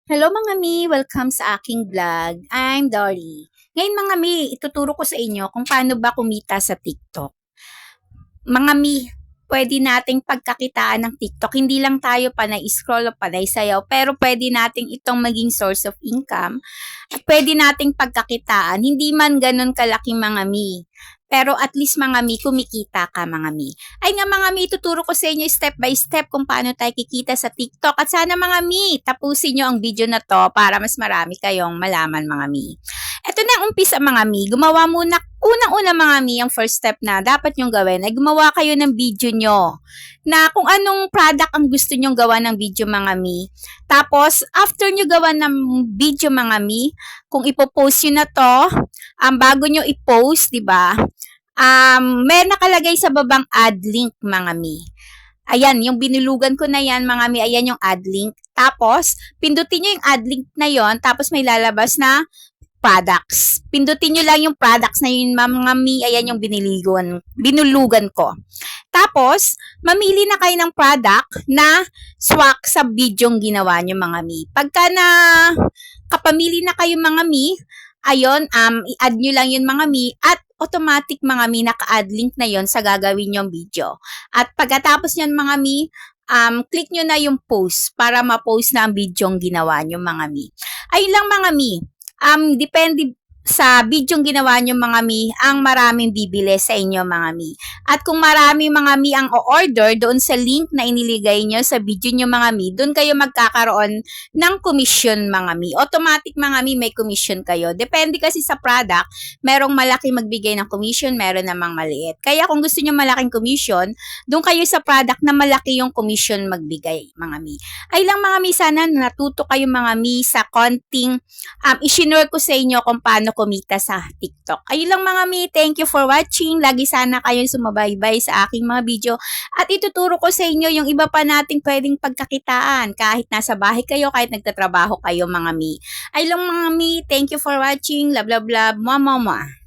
Hello mga mi! Welcome sa aking vlog. I'm Dory. Ngayon mga mi, ituturo ko sa inyo kung paano ba kumita sa TikTok. Mga mi, pwede nating pagkakitaan ng TikTok. Hindi lang tayo panay scroll o panay sayaw, pero pwede nating itong maging source of income at pwede nating pagkakitaan. Hindi man ganun kalaking mga mi. Pero at least mga mi, kumikita ka mga mi. Ay nga mga mi, tuturo ko sa inyo step by step kung paano tayo kikita sa TikTok. At sana mga mi, tapusin nyo ang video na to para mas marami kayong malaman mga mi. Ito na ang umpisa mga mi. Gumawa muna, unang-una mga mi, ang first step na dapat nyong gawin ay gumawa kayo ng video nyo na kung anong product ang gusto nyong gawa ng video mga mi. Tapos, after nyo gawa ng video mga mi, kung ipopost nyo na to, bago nyo i-post, di ba? May nakalagay sa babang add link mga mi. Ayan, yung binulugan ko na yan mga mi, ayan yung add link. Tapos, pindutin nyo yung add link na yon, tapos may lalabas na products. Pindutin nyo lang yung products na yun mga mi, ayan yung binulugan ko. Tapos, mamili na kayo ng product na swak sa videong ginawa nyo mga mi. Pagka na kapamili na kayo mga mi, ayun, i-add nyo lang yun mga mi at automatic mga mi naka-add link na yon sa gagawin nyong video. At pagkatapos nyan mga mi, click nyo na yung post para ma-post na ang videong ginawa nyo mga mi. Ayun lang mga mi, depende sa videong ginawa nyo mga mi, ang maraming bibili sa inyo mga mi. At kung marami mga mi ang o-order doon sa link na iniligay nyo sa video nyo mga mi, doon kayo magkakaroon ng commission mga mi. Automatic mga mi may commission kayo. Depende kasi sa product, merong malaki magbigay ng commission, meron namang maliit. Kaya kung gusto nyo malaking commission, doon kayo sa product na malaki yung commission magbigay mga mi. Ay lang mga mi, sana natuto kayo mga mi sa konting isinure ko sa inyo kung paano kumita sa TikTok. Ayun lang mga mi, thank you for watching. Lagi sana kayo sumabaybay sa aking mga video at ituturo ko sa inyo yung iba pa nating pwedeng pagkakitaan kahit nasa bahay kayo, kahit nagtatrabaho kayo mga mi. Ayun lang mga mi, thank you for watching. Love, love, love. Mwah, mwah, mwah.